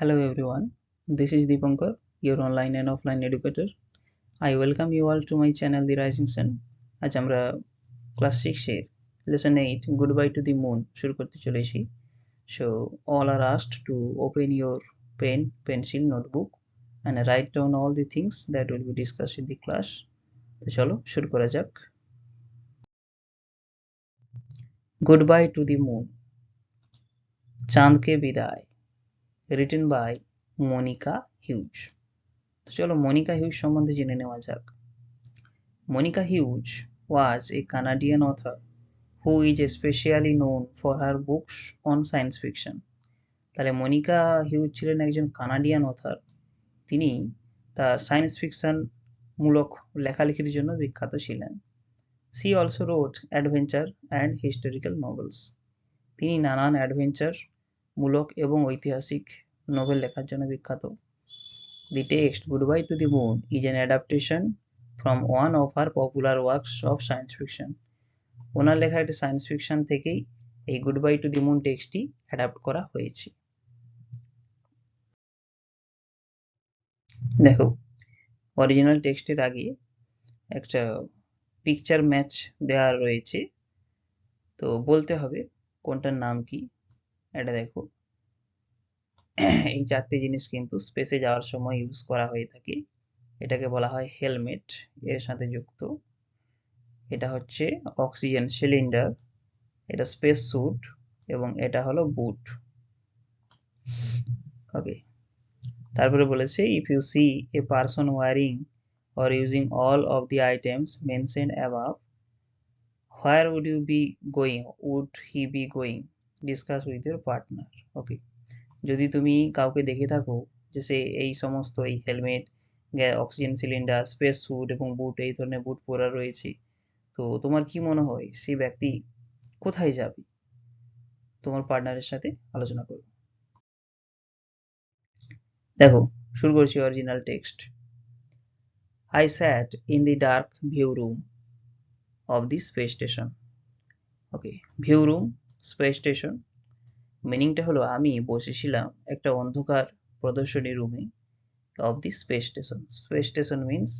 Hello everyone, this is Deepankar, your online and offline educator. I welcome you all to my channel The Rising Sun. আজ আমরা class 6 এর lesson 8 Goodbye to the Moon শুরু করতে চলেছি। So all are asked to open your pen, pencil, notebook and write down all the things that will be discussed in the class. তো চলো শুরু করা যাক। Goodbye to the Moon, চাঁদকে বিদায়, written by Monica Hughes. তো চলো Monika huge সম্বন্ধে জেনে নেওয়া যাক। Monica Hughes was a Canadian author who is especially known for her books on science fiction. তাহলে মনিকা হিউজ ছিলেন একজন কানাডিয়ান অথার। তিনি তার সায়েন্স ফিকশন মূলক লেখালেখির জন্য বিখ্যাত ছিলেন। She also wrote adventure and historical novels. তিনি নানান অ্যাডভেঞ্চার মূলক এবং ঐতিহাসিক নোভেল লেখার জন্য বিখ্যাত। The text Goodbye to the Moon is an adaptation from one of her popular works of science fiction. ওনার লেখা একটি সায়েন্স ফিকশন থেকেই এই গুডবাই টু দি মুন টেক্সটটি অ্যাডাপ্ট করা হয়েছে। দেখো অরিজিনাল টেক্সটের আগে একটা পিকচার ম্যাচ দেওয়া রয়েছে, তো বলতে হবে কোনটার নাম কি। এটা দেখো, এই চারটি জিনিস কিন্তু স্পেসে যাওয়ার সময় ইউজ করা হয়ে থাকে। এটাকে বলা হয় হেলমেট, এর সাথে যুক্ত। এটা হচ্ছে অক্সিজেন সিলিন্ডার, এটা স্পেস স্যুট এবং এটা হলো বুট। ওকে, তারপরে বলেছে if you see a person wearing or using all of the items mentioned above, where would you be going? Would he be going? Discuss with your partner. Okay, যদি তুমি কাউকে দেখে থাকো যে সে এই সমস্ত এই helmet, oxygen cylinder, space suit এবং বুট, এই ধরনের বুট পরা রয়েছে, তো তোমার কি মনে হয় সেই ব্যক্তি কোথায় যাবে? তোমার পার্টনারের সাথে আলোচনা করো। দেখো শুরু করছি original text. I sat in the dark view room of the space station. Okay, view room, space station, মিনিংটা হলো আমি বসেছিলাম একটা অন্ধকার প্রদর্শনী রুমে of the space station. Space station means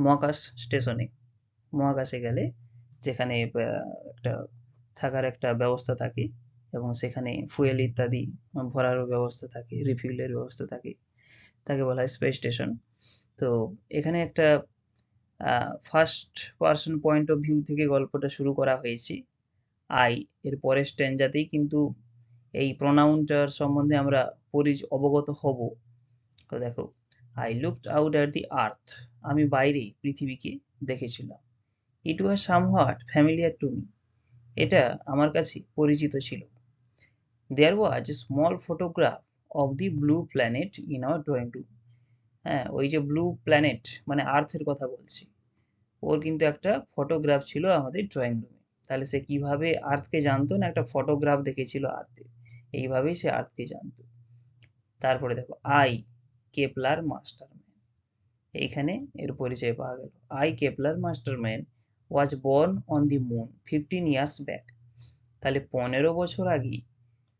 মহাকাশ স্টেশনে, মহাকাশে গেলে যেখানে একটা থাকার একটা ব্যবস্থা থাকে এবং সেখানে ফুয়েল ইত্যাদি ভরারও ব্যবস্থা থাকে, রিফিলের ব্যবস্থা থাকে, তাকে বলা হয় স্পেস স্টেশন। তো এখানে একটা first person point of view থেকে গল্পটা শুরু করা হয়েছে। আই এর পরের স্ট্যান্ডাতেই কিন্তু এই প্রোনাউনটার সম্বন্ধে আমরা অবগত হব। তো দেখো, I looked out at the earth, আমি বাইরে পৃথিবীকে দেখেছিলাম। It was somewhat familiar to me, এটা আমার কাছে পরিচিত ছিল। There was a small photograph of the blue planet in our drawing room. হ্যাঁ, ওই যে ব্লু প্ল্যানেট মানে আর্থের কথা বলছি, ওর কিন্তু একটা ফটোগ্রাফ ছিল আমাদের ড্রয়িং রুমে। তাহলে সে কিভাবে আর্থকে জানতো? না একটা ফটোগ্রাফ দেখেছিল আর্থের, এইভাবেই সে আর্থকে জানতো। তারপরে দেখো আই কেপলার মাস্টারম্যান, এইখানে এর পরিচয় পাওয়া গেল। I Kepler Masterman was born on the moon 15 years back. তাহলে 15 বছর আগে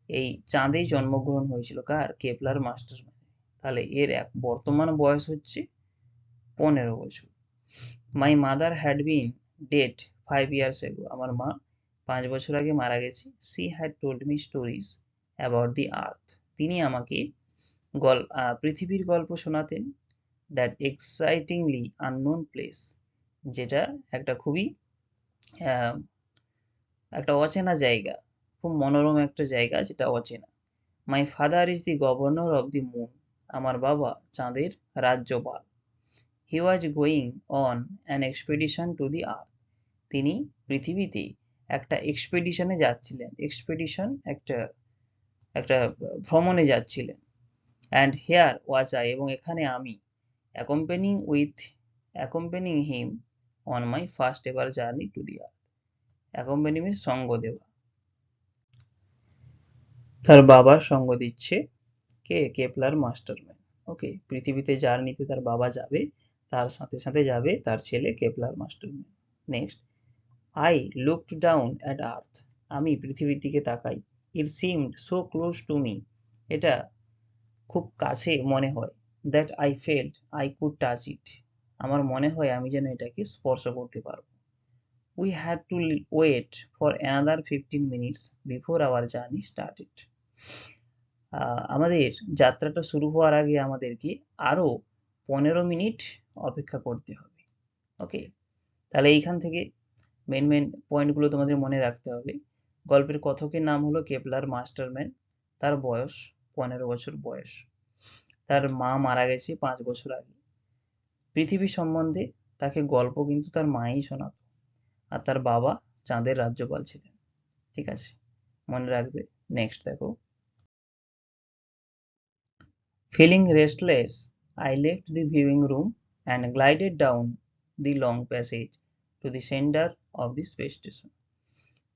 এই চাঁদেই জন্মগ্রহণ হয়েছিল কার? Kepler Masterman. তাহলে এর বর্তমান বয়স হচ্ছে 15 বছর। My mother had been dead 5 years ago, আমার মা 5 বছর আগে মারা গেছে। She had told me stories about the earth, তিনি আমাকে পৃথিবীর গল্প শোনাতেন। দ্যাট এক্সাইটিংলি আননোন প্লেস, যেটা একটা খুবই একটা অচেনা জায়গা, খুব মনোরম একটা জায়গা যেটা অচেনা। My father is the governor of the moon, আমার বাবা চাঁদের রাজ্যপাল। He was going on an expedition to the earth, তিনি পৃথিবীতে একটা এক্সপেডিশনে যাচ্ছিলেন। এক্সপেডিশন একটা একটা ভ্রমণে যাচ্ছিলেন। অ্যান্ড হেয়ার ওয়াজ আই, এবং এখানে আমি, accompanying him on my first ever journey to the earth. অ্যাকম্পেনি means সঙ্গ দেওয়া, তার বাবার সঙ্গ দিচ্ছে কে? Kepler Masterman. ওকে, পৃথিবীতে জার্নিতে তার বাবা যাবে, তার সাথে সাথে যাবে তার ছেলে Kepler Masterman. Next, I looked down at earth, আমি পৃথিবীর দিকে তাকাই। It seemed so close to me, এটা খুব কাছে মনে হয়, that I felt I could touch it, আমার মনে হয় আমি যেন এটাকে স্পর্শ করতে পারবো। We had to wait for another 15 minutes before our journey started. আমাদের যাত্রাটা শুরু হওয়ার আগে আমাদেরকে আরো 15 মিনিট অপেক্ষা করতে হবে। ওকে, তাহলে এইখান থেকে মেন মেন পয়েন্টগুলো তোমাদের মনে রাখতে হবে। গল্পের কথকের নাম হলো কেপলার মাস্টারম্যান। তার বয়স 15 বছর বয়স। তার মা মারা গেছে 5 বছর আগে। পৃথিবী সম্বন্ধে তাকে গল্প কিন্তু তার মাই শোনাতো। আর তার বাবা চাঁদের রাজ্যপাল ছিলেন। ঠিক আছে, মনে রাখবে। নেক্সট দেখো, feeling restless, I left the viewing room and glided down the long passage to the center of the space station.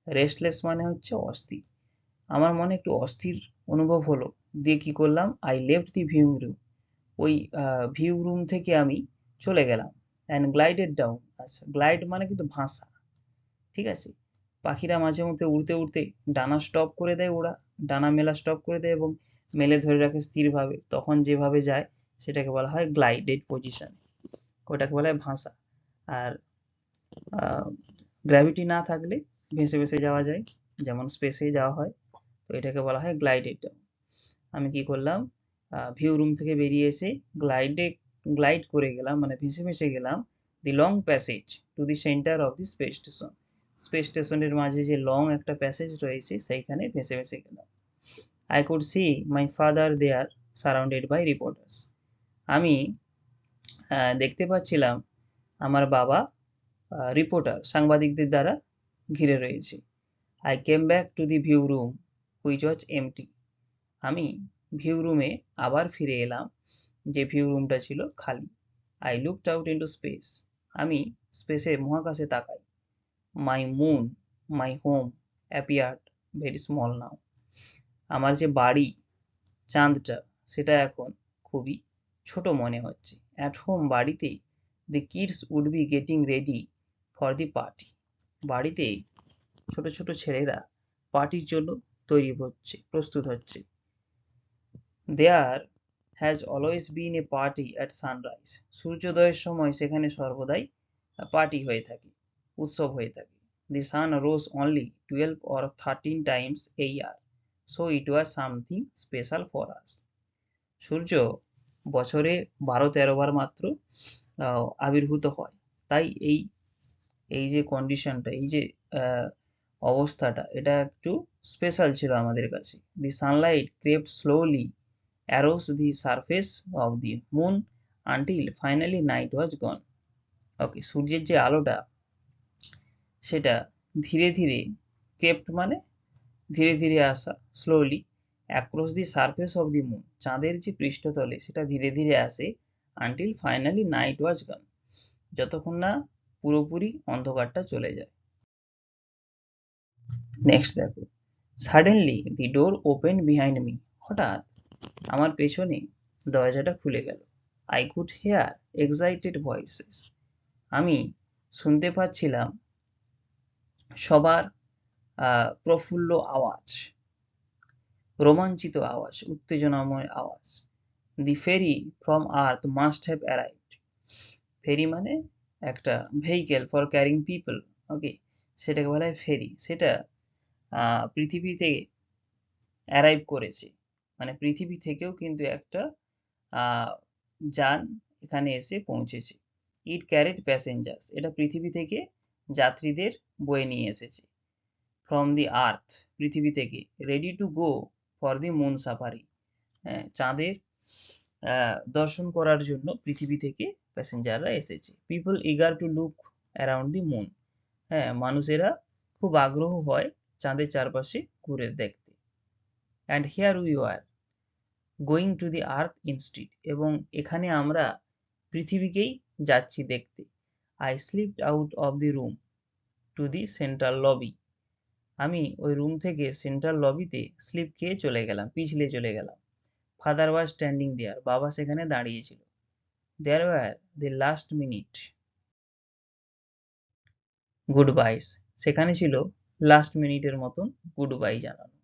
Restless মানে হচ্ছে অস্থির। আমার মনে একটু অস্থির অনুভব হলো, দিয়ে কি করলাম, I left the viewing room, ওই ভিউ রুম থেকে আমি চলে গেলাম, অ্যান্ড গ্লাইডেড ডাউন। আচ্ছা, গ্লাইড মানে কিন্তু ভাসা। ঠিক আছে, পাখিরা মাঝে মধ্যে উড়তে উড়তে ডানা স্টপ করে দেয়, ওরা ডানা মেলা স্টপ করে দেয় এবং মেলে ধরে রাখে স্থিরভাবে, তখন যেভাবে যায় সেটাকে বলা হয় গ্লাইডেড পজিশন, ওটাকে বলা হয় ভাসা। আর গ্র্যাভিটি না থাকলে ভেসে ভেসে যাওয়া যায়, যেমন স্পেসে যাওয়া হয়, তো এটাকে বলা হয় গ্লাইডেড। আমি কি করলাম, ভিউ রুম থেকে বেরিয়ে এসে গ্লাইড করে গেলাম, মানে ভেসে ভেসে গেলাম, দি long passage to the centre of the space station. Space স্টেশনের মাঝে যে লং একটা প্যাসেজ রয়েছে সেইখানে ভেসে ভেসে গেলাম। I could see my father there surrounded by reporters. আমি দেখতে পাচ্ছিলাম আমার বাবা রিপোর্টার সাংবাদিকদের দ্বারা ঘিরে রয়েছে। I came back to the view room which was empty. আমি ভিউ রুমে আবার ফিরে এলাম, যে ভিউ রুমটা ছিল খালি। I looked out into space. আমি স্পেসে মহাকাশে তাকাই। My moon, my home appeared very small now. আমার যে বাড়ি, চাঁদটা, সেটা এখন খুবই ছোট মনে হচ্ছে। অ্যাট হোম, বাড়িতে, the kids would be getting ready for the party. বাড়িতে ছোট ছোট ছেলেরা পার্টির জন্য তৈরি হচ্ছে, প্রস্তুত হচ্ছে। There has always been a party at sunrise. সূর্যোদয়ের সময় সেখানে সর্বদাই পার্টি হয়ে থাকে, উৎসব হয়ে থাকে। দি সান রোজ only 12 or 13 times a year, so it was something special for us. সূর্য বছরে 12-13 বার মাত্র আবির্ভূত হয়, তাই এই এই যে কন্ডিশনটা, এই যে অবস্থাটা, এটা একটু স্পেশাল ছিল আমাদের কাছে। The sunlight crept slowly arose the surface of the moon until finally night was gone. ওকে, সূর্যের যে আলোটা সেটা ধীরে ধীরে, ক্রেপ্ট মানে ধীরে ধীরে আসা, slowly, across the surface of the moon, চাঁদের যে পৃষ্ঠতলে সেটা ধীরে ধীরে আসে, আনটিল ফাইনালি নাইট ওয়াজ গন, যতক্ষণ না পুরোপুরি অন্ধকারটা চলে যায়। নেক্সট দেখো, সাডেনলি দি ডোর ওপেন বিহাইন্ড মি। হঠাৎ আমার পেছনে দরজাটা খুলে গেল। I could hear excited voices. আমি শুনতে পাচ্ছিলাম সবার প্রফুল্ল আওয়াজ, রোমাঞ্চিত আওয়াজ, উত্তেজনাময় আওয়াজ। The ferry from earth must have arrived. Ferry মানে একটা vehicle for carrying people. Okay, সেটাকে বলা হয় ফেরি। সেটা পৃথিবী থেকে অ্যারাইভ করেছে, মানে পৃথিবী থেকেও কিন্তু একটা যান এখানে এসে পৌঁছেছে। ইট ক্যারিড প্যাসেঞ্জার্স, এটা পৃথিবী থেকে যাত্রীদের বয়ে নিয়ে এসেছে। ফ্রম দি আর্থ, পৃথিবী থেকে, ready to go for the moon safari, চাঁদের দর্শন করার জন্য পৃথিবী থেকে প্যাসেঞ্জাররা এসেছে। People eager to look around the moon, মানুষেরা খুব আগ্রহ হয় চাঁদের চারপাশে ঘুরে দেখতে। And here we are going to the earth instead, এবং এখানে আমরা পৃথিবীকেই যাচ্ছি দেখতে। I slipped out of the room to the central lobby. আমি ওই রুম থেকে সেন্ট্রাল লবিতে স্লিপ খেয়ে চলে গেলাম, পিছলে চলে গেলাম। ফাদার ওয়াজ স্ট্যান্ডিং দেয়ার, বাবা সেখানে দাঁড়িয়েছিল। There were the last minute goodbyes, সেখানে ছিল লাস্ট মিনিটের মতন গুড বাই জানানো।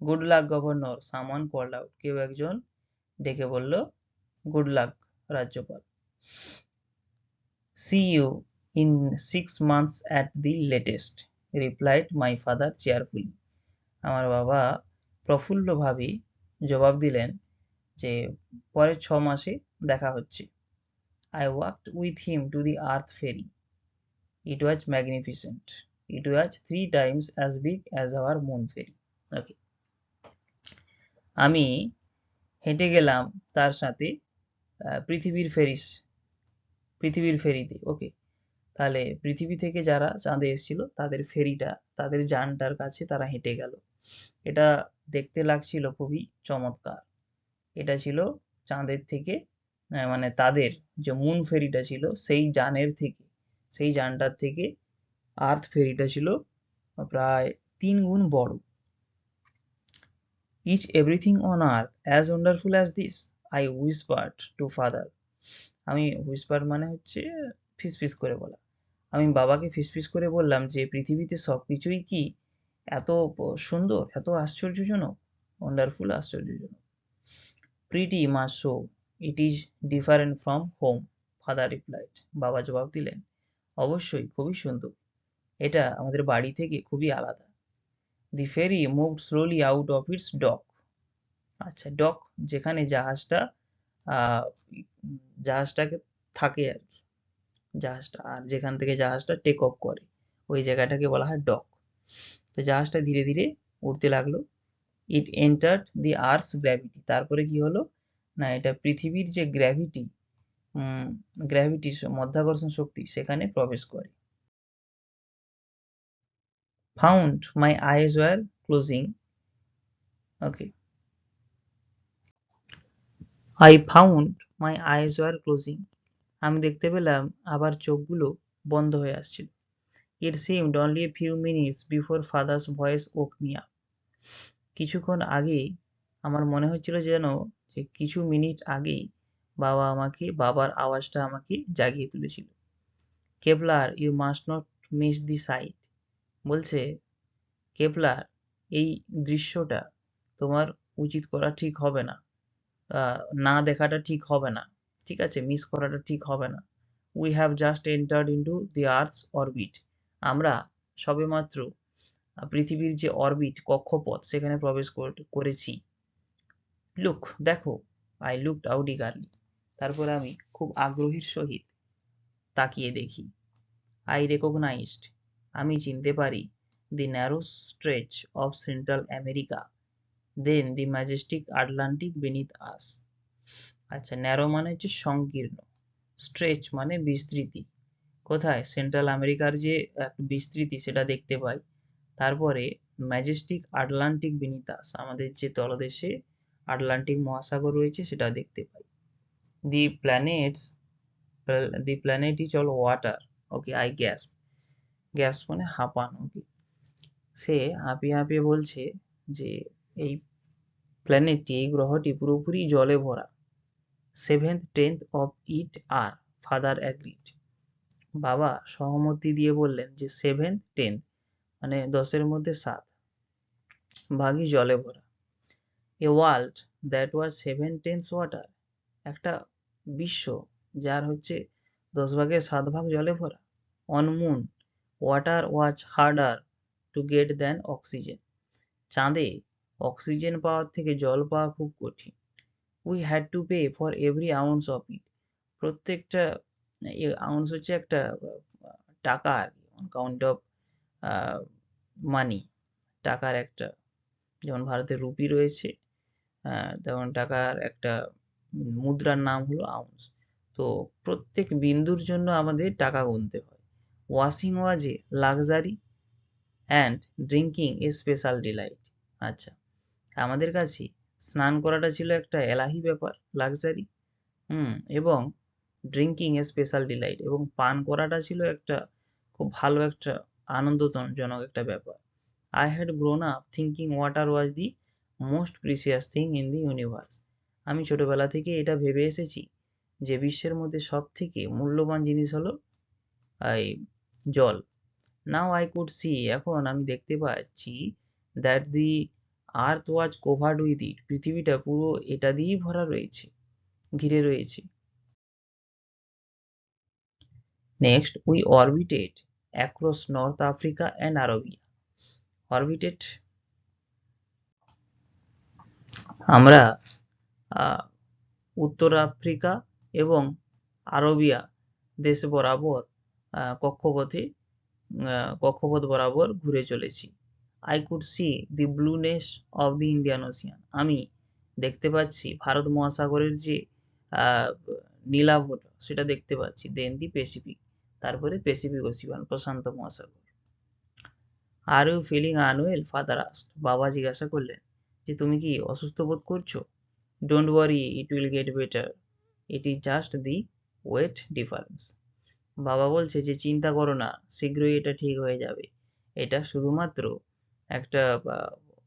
Good luck governor, someone called out, কেউ একজন ডেকে বলল গুড লাক রাজ্যপাল। See you in 6 months at the latest, replied my father cheerfully. আমার বাবা প্রফুল্লভাবে জবাব দিলেন যে পরের 6 মাসে দেখা হচ্ছে। I walked with him to the earth ferry. It was magnificent. It was 3 times as big as our moon ferry. Okay. আমি হেঁটে গেলাম তার সাথে পৃথিবীর ফেরিতে। ওকে, তাহলে পৃথিবী থেকে যারা চাঁদে এসেছিল তাদের ফেরিটা, তাদের যানটার কাছে তারা হেঁটে গেল। এটা দেখতে লাগছিল খুবই চমৎকার। এটা ছিল চাঁদের থেকে, মানে তাদের যে মুন ফেরিটা ছিল সেই যানটার থেকে আর্থ ফেরিটা ছিল প্রায় 3 গুণ বড়। Is everything on earth as wonderful as this? I whispered to father. আমি whisper মানে হচ্ছে ফিসফিস করে বলা। আমি বাবাকে ফিসফিস করে বললাম যে পৃথিবীতে সবকিছুই কি এত সুন্দর, এত আশ্চর্যজনক? ওয়ান্ডারফুল, আশ্চর্যজনক। Pretty much so. It is different from home, father replied. বাবা জবাব দিলেন, অবশ্যই খুবই সুন্দর, এটা আমাদের বাড়ি থেকে খুবই আলাদা। The ferry moved slowly out of its dock. আচ্ছা, ডক যেখানে জাহাজটাকে থাকে আর কি, জাহাজটা, আর যেখান থেকে জাহাজটা টেক অফ করে ওই জায়গাটাকে বলা হয় ডক। তো জাহাজটা ধীরে ধীরে উঠতে লাগলো। ইট এন্টার্ড দি আর্থস গ্র্যাভিটি। তারপরে কি হলো না, এটা পৃথিবীর যে গ্র্যাভিটি, মধ্যাকর্ষণ শক্তি, সেখানে প্রবেশ করে। Found my eyes were closing. Okay, I found my eyes were closing. আমি দেখতে পেলাম আবার চোখগুলো বন্ধ হয়ে আসছিল। It seemed only a few minutes before father's voice woke me up. কিছুক্ষণ আগেই আমার মনে হচ্ছিল যেন যে কিছু মিনিট আগেই বাবার আওয়াজটা আমাকে জাগিয়ে তুলেছিল। Kepler, you must not miss the sight. বলছে, কেপলার, এই দৃশ্যটা তোমার উচিত করা ঠিক হবে না, না দেখাটা ঠিক হবে না, ঠিক আছে, মিস করাটা ঠিক হবে না। We have just entered into the Earth's orbit. আমরা সবেমাত্র পৃথিবীর যে অরবিট, কক্ষপথ, সেখানে প্রবেশ করেছি। লুক, দেখো। I looked out eagerly. তারপরে আমি খুব আগ্রহের সহিত তাকিয়ে দেখি। I recognized, আমি চিনতে পারি, the narrow stretch of Central America, then the majestic Atlantic beneath us. আচ্ছা, ন্যারো মানে হচ্ছে সংকীর্ণ, স্ট্রেচ মানে বিস্তৃতি। কোথায়? সেন্ট্রাল আমেরিকার যে বিস্তৃতি সেটা দেখতে পাই। তারপরে ম্যাজেস্টিক আটলান্টিক বিনিথ আস, আমাদের যে তলদেশে আটলান্টিক মহাসাগর রয়েছে সেটা দেখতে পাই। The planet is all water. Okay, I gasp মানে হাঁপানো। ওকে, সে হাঁপিয়ে হাঁপিয়ে বলছে যে এই প্ল্যানেটটি, এই গ্রহটি পুরোপুরি জলে ভরা। 7th 10th of it are, father agreed. বাবা সহমতি দিয়ে বললেন যে 7th 10th মানে 10-এর মধ্যে 7 ভাগই জলে ভরা। A world that was 7/10 water, একটা বিশ্ব যার হচ্ছে 10/7 জলে ভরা। On moon, water was harder to get than oxygen. চাঁদে অক্সিজেন পাওয়ার থেকে জল পাওয়া খুব কঠিন। We had to pay for every ounce of it. প্রত্যেকটা আউন্স হচ্ছে একটা টাকা আর কি, কাউন্ট অফ মানি, টাকার একটা, যেমন ভারতে রুপি রয়েছে, তেমন টাকার একটা মুদ্রার নাম হলো আউন্স। তো প্রত্যেক বিন্দুর জন্য আমাদের টাকা গুনতে হয়। Washing was a luxury and drinking a special delight. আচ্ছা, আমাদের কাছে স্নান করাটা ছিল একটা এলাহি ব্যাপার, লাক্সারি, এবং ড্রিঙ্কিং এ স্পেশাল ডিলাইট, এবং পান করাটা ছিল একটা খুব ভালো একটা আনন্দজনক একটা ব্যাপার। I had grown up thinking water was the most precious thing in the universe. আমি ছোটবেলা থেকে এটা ভেবে এসেছি যে বিশ্বের মধ্যে সবথেকে মূল্যবান জিনিস হলো এই জল। Now I could see, এখন আমি দেখতে পাচ্ছি, that the earth was covered with it, পৃথিবীটা পুরো এটা দিয়েই ভরা রয়েছে, ঘিরে রয়েছে। Next, we orbited across north Africa and Arabia. Orbited, আমরা উত্তর আফ্রিকা এবং আরবিয়া দেশ বরাবর কক্ষপথ বরাবর ঘুরে চলেছি। I could see the blueness of the Indian Ocean, আমি দেখতে পাচ্ছি ভারত মহাসাগরের যে নীলাভটা সেটা দেখতে পাচ্ছি। দেন দি প্যাসিফিক, তারপরে প্যাসিফিক ওশিয়ান, প্রশান্ত মহাসাগর। Are you feeling unwell, father asked, বাবা জিজ্ঞাসা করলেন যে তুমি কি অসুস্থ বোধ করছো? Don't worry, it will get better, it is just the weight difference. বাবা বলছে যে চিন্তা করো না, শীঘ্রই এটা ঠিক হয়ে যাবে, এটা শুধুমাত্র একটা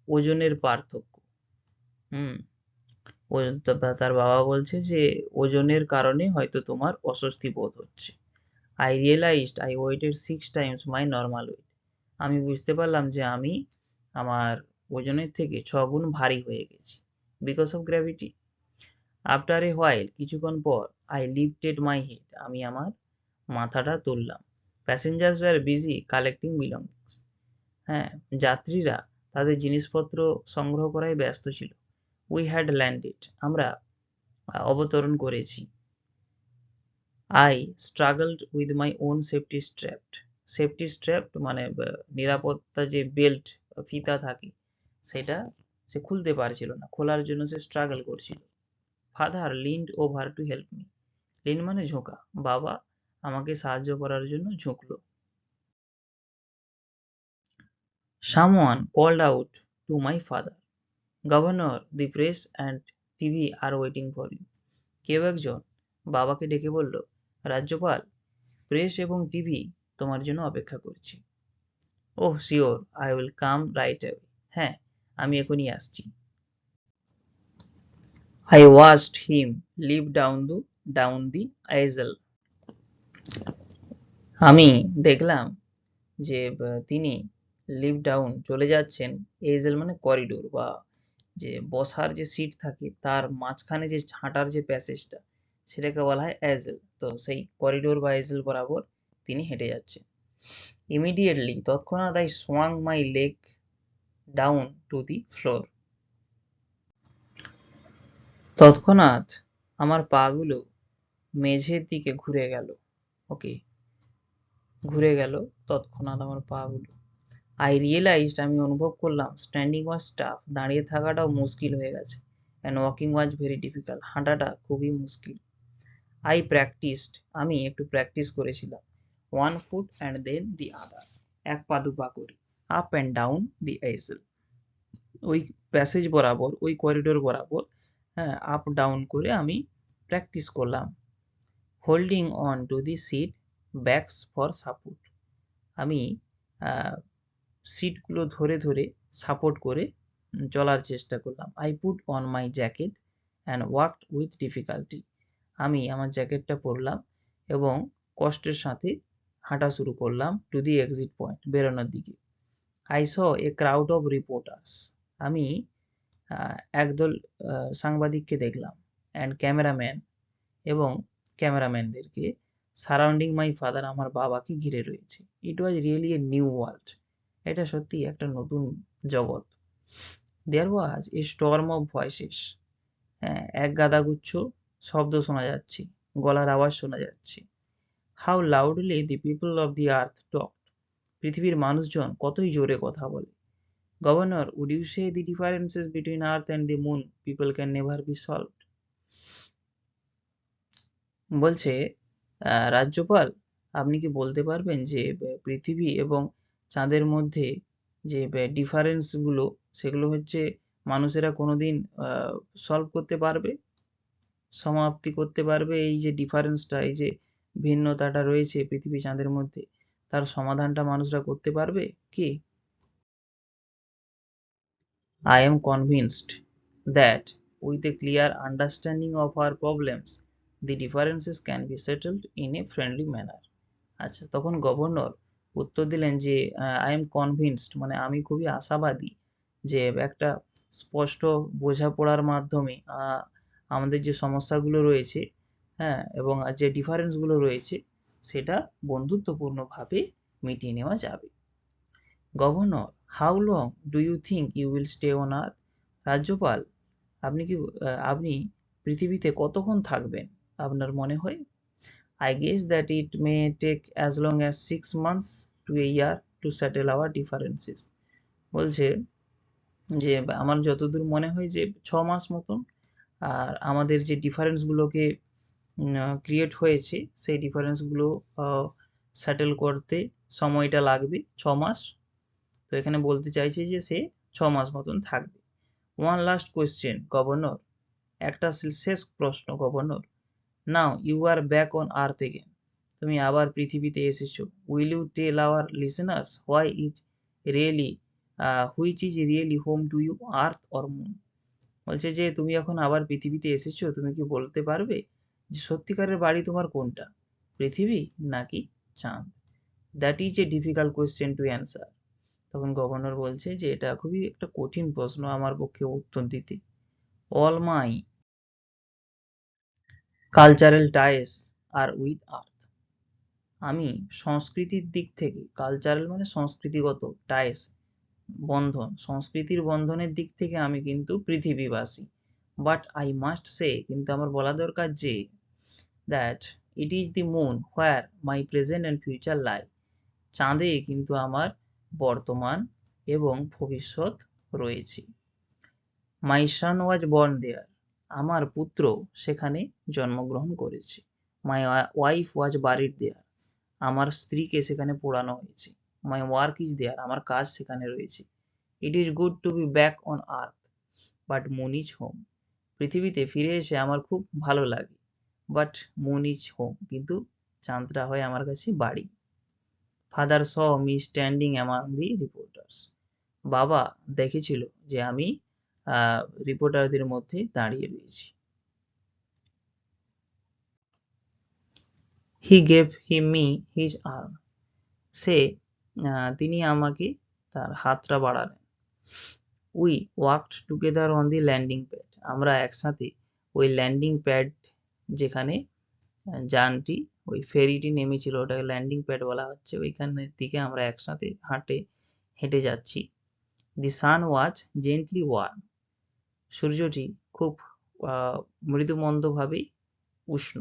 ওজনের পার্থক্য। তার বাবা বলছে যে ওজনের কারণে হয়তো তোমার অস্বস্তি বোধ হচ্ছে। I realised I weighed 6 times my normal weight, আমি বুঝতে পারলাম যে আমি আমার ওজনের থেকে 6 গুণ ভারী হয়ে গেছি, because of gravity. After a while, কিছুক্ষণ পর, আই লিফটেড মাই হেড, আমি আমার মাথাটা তুললাম। Passengers were busy collecting belongings, হ্যাঁ, যাত্রীরা তাদের জিনিসপত্র সংগ্রহ করায় ব্যস্ত ছিল। উই হ্যাড ল্যান্ডেড, আমরা অবতরণ করেছি। I struggled with my own safety strapped, safety strapped মানে নিরাপত্তা যে বেল্ট ফিতা থাকে সেটা সে খুলতে পারছিল না, খোলার জন্য সে স্ট্রাগল করছিল। Father leaned over to help me, lean মানে ঝোঁকা, বাবা আমাকে সাহায্য করার জন্য ঝুঁকলো। Someone called out to my father, governor, the press and TV are waiting for you. কেউ একজন বাবাকে ডেকে বলল, রাজ্যপাল, প্রেস এবং টিভি তোমার জন্য অপেক্ষা করছে। Oh sure, I will come right away, হ্যাঁ আমি এখনই আসছি। I watched him leave down the aisle, আমি দেখলাম যে তিনি লিভ ডাউন চলে যাচ্ছেন, এজেল মানে করিডোর বা যে বসার যে সিট থাকে তার মাঝখানে যে হাঁটার যে প্যাসেজটা সেটাকে বলা হয় অ্যাজেল, তো সেই করিডোর বা এজেল বরাবর তিনি হেঁটে যাচ্ছেন। ইমিডিয়েটলি, তৎক্ষণাৎ, I swung my leg down to the floor, তৎক্ষণাৎ আমার পাগুলো মেঝের দিকে ঘুরে গেল। ওকে, ঘুরে গেল তৎক্ষণাৎ আমার পাগুলো। আই রিয়েলাইজড, আমি অনুভব করলাম, স্ট্যান্ডিং ওয়াজ টাফ, দাঁড়িয়ে থাকাটাও মুশকিল হয়ে গেছে। And walking was very difficult, হাঁটাটা খুবই মুশকিল। আই প্র্যাকটিসড, আমি একটু প্র্যাকটিস করেছিলাম। ওয়ান ফুট অ্যান্ড দেন দি আদার, এক পা দু পা করে, আপ অ্যান্ড ডাউন দি এজেল, ওই প্যাসেজ বরাবর, ওই করিডোর বরাবর, হ্যাঁ, আপ ডাউন করে আমি প্র্যাকটিস করলাম। Holding on to the seat backs for support, আমি সিটগুলো ধরে ধরে সাপোর্ট করে চলার চেষ্টা করলাম। I put on my jacket and walked with difficulty, আমি আমার জ্যাকেটটা পরলাম এবং কষ্টের সাথে হাঁটা শুরু করলাম টু দি এক্সিট পয়েন্ট, বেরোনোর দিকে। I saw a crowd of reporters, আমি একদল সাংবাদিককে দেখলাম, অ্যান্ড ক্যামেরাম্যান, এবং ক্যামেরাম্যানদেরকে, সারাউন্ডিং মাই ফাদার, আমার বাবাকে ঘিরে রয়েছে। It was really a new world, এটা সত্যি একটা নতুন জগৎ। There was a storm of voices, হ্যাঁ, এক গাদাগুচ্ছ শব্দ শোনা যাচ্ছে, গলার আওয়াজ শোনা যাচ্ছে। How loudly the people of the earth talked, পৃথিবীর মানুষজন কতই জোরে কথা বলে। Governor, would you say the differences between earth and the moon people can never be solved, বলছে রাজ্যপাল, আপনি কি বলতে পারবেন যে পৃথিবী এবং চাঁদের মধ্যে যে ডিফারেন্স গুলো সেগুলো হচ্ছে মানুষেরা কোনোদিন সলভ করতে পারবে, সমাপ্তি করতে পারবে, এই যে ডিফারেন্সটা, এই যে ভিন্নতাটা রয়েছে পৃথিবী চাঁদের মধ্যে, তার সমাধানটা মানুষরা করতে পারবে কি? I am convinced that with a clear understanding of our problems, the differences can be settled in a friendly manner. আচ্ছা, তখন গভর্নর উত্তর দিলেন যে আই এম কনভিন্সড মানে আমি খুবই আশাবাদী যে একটা স্পষ্ট বোঝাপড়ার মাধ্যমে আমাদের যে সমস্যাগুলো রয়েছে, হ্যাঁ, এবং যে ডিফারেন্সগুলো রয়েছে সেটা বন্ধুত্বপূর্ণভাবে মিটিয়ে নেওয়া যাবে। Governor, how long do you think you will stay on earth? রাজ্যপাল, আপনি পৃথিবীতে কতক্ষণ থাকবেন আপনার মনে হয়? I guess that it may take as long as 6 months to a year to settle our differences. বলছে যে আমার যতদূর মনে হয় যে 6 মাস মতন, আর আমাদের যে ডিফারেন্সগুলোকে ক্রিয়েট হয়েছে সেই ডিফারেন্সগুলো সেটেল করতে সময়টা লাগবে 6 মাস। তো এখানে বলতে চাইছে যে সে 6 মাস মতন থাকবে। ওয়ান লাস্ট কোয়েশ্চেন গভর্নর, একটা শেষ প্রশ্ন governor. Now you are back on earth again, তুমি আবার পৃথিবীতে এসেছো। Will you tell our listeners which is really home to you, earth or moon? বলছে যে তুমি এখন আবার পৃথিবীতে এসেছো, তুমি কি বলতে পারবে যে সত্যিকারের বাড়ি তোমার কোনটা, পৃথিবী নাকি চাঁদ? That is a difficult question to answer. তখন গভর্নর বলছে যে এটা খুবই একটা কঠিন প্রশ্ন আমার পক্ষে উত্তর দিতে। All my cultural ties are with earth, আমি সংস্কৃতির দিক থেকে, কালচারাল মানে সংস্কৃতিগত, টাইস বন্ধন, সংস্কৃতির বন্ধনের দিক থেকে আমি কিন্তু পৃথিবীবাসী। বাট আই মাস্ট সে, কিন্তু আমার বলা দরকার যে that it is the moon where my present and future lie, চাঁদে কিন্তু আমার বর্তমান এবং ভবিষ্যৎ রয়েছে। মাই সান ওয়াজ বর্ন দেয়ার, আমার পুত্র সেখানে জন্মগ্রহণ করেছে। মাই ওয়াইফ ওয়াজ বারিড দেয়ার, আমার স্ত্রীকে সেখানে পোড়ানো হয়েছে। মাই ওয়ার্ক ইজ দেয়ার, আমার কাজ সেখানে রয়েছে। It is good to be back on earth but moon is home, পৃথিবীতে ফিরে এসে আমার খুব ভালো লাগে, বাট মুন ইজ হোম, কিন্তু চাঁদটা হয় আমার কাছে বাড়ি। Father saw me standing among the reporters, বাবা দেখেছিল যে আমি রিপোর্টারদের মধ্যে দাঁড়িয়ে রয়েছি। He gave me his arm, তিনি আমাকে তার হাতটা বাড়ালেন। We walked together on the landing pad, আমরা একসাথে ওই ল্যান্ডিং প্যাড, যেখানে যানটি ওই ফেরিটি নেমেছিল ওটাকে ল্যান্ডিং প্যাড বলা হচ্ছে, ওইখানের দিকে আমরা একসাথে হেঁটে যাচ্ছি। দি সান ওয়াজ জেন্টলি ওয়ার্ম, সূর্যটি খুব মৃদুমন্দভাবেই উষ্ণ।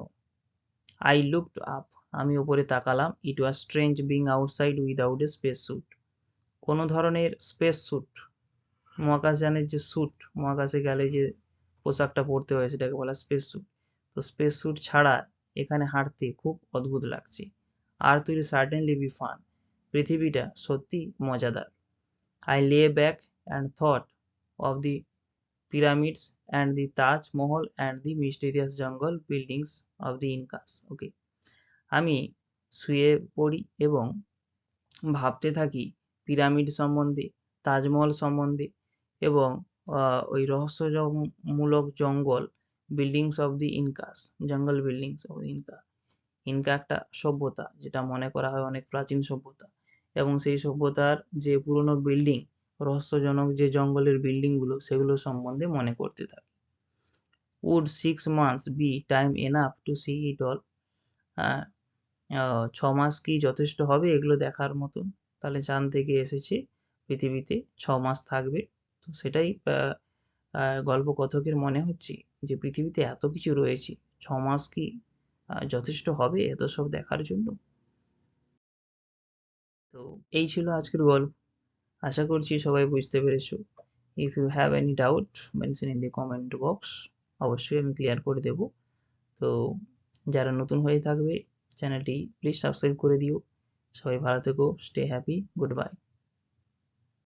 আই লুকড আপ, আমি উপরে তাকালাম। It was strange being outside without a space suit, কোনো ধরনের স্পেস স্যুট, মহাকাশযানের যে স্যুট, মহাকাশে গেলে যে পোশাকটা পরতে হয় সেটাকে বলা স্পেস স্যুট, তো স্পেস স্যুট ছাড়া এখানে হাঁটতে খুব অদ্ভুত লাগছে। আর্থ উইল সার্টেনলি বি ফান, পৃথিবীটা সত্যি মজাদার। আই লে back and thought of the pyramids and the Taj Mahal and the mysterious jungle buildings of the Incas. ওকে, আমি শুয়ে পড়ি এবং ভাবতে থাকি পিরামিড সম্বন্ধে, তাজমহল সম্বন্ধে এবং ওই রহস্যমূলক জঙ্গল, বিল্ডিংস অফ দি ইনকাস, জঙ্গল বিল্ডিংস অফ ইনকা। ইনকা একটা সভ্যতা যেটা মনে করা হয় অনেক প্রাচীন সভ্যতা, এবং সেই সভ্যতার যে পুরনো বিল্ডিং, রহস্যজনক যে জঙ্গলের বিল্ডিং গুলো, সেগুলো সম্বন্ধে মনে করতে থাকি। Would 6 months be time enough to see it all? 6 মাস কি যথেষ্ট হবে এগুলো দেখার মতন? তাহলে চাঁদ থেকে এসেছে পৃথিবীতে 6 মাস থাকবে, তো সেটাই গল্পকথকের মনে হচ্ছে যে পৃথিবীতে এত কিছু রয়েছে, 6 মাস কি যথেষ্ট হবে এত সব দেখার জন্য? তো এই ছিল আজকের গল্প, আশা করছি সবাই বুঝতে পেরেছো। If you have any doubt mention in the comment box, অবশ্যই আমি ক্লিয়ার করে দেব। তো যারা নতুন হয়ে থাকবে চ্যানেলটি প্লিজ সাবস্ক্রাইব করে দিও। সবাই ভালো থেকো, স্টে হ্যাপি, গুড বাই।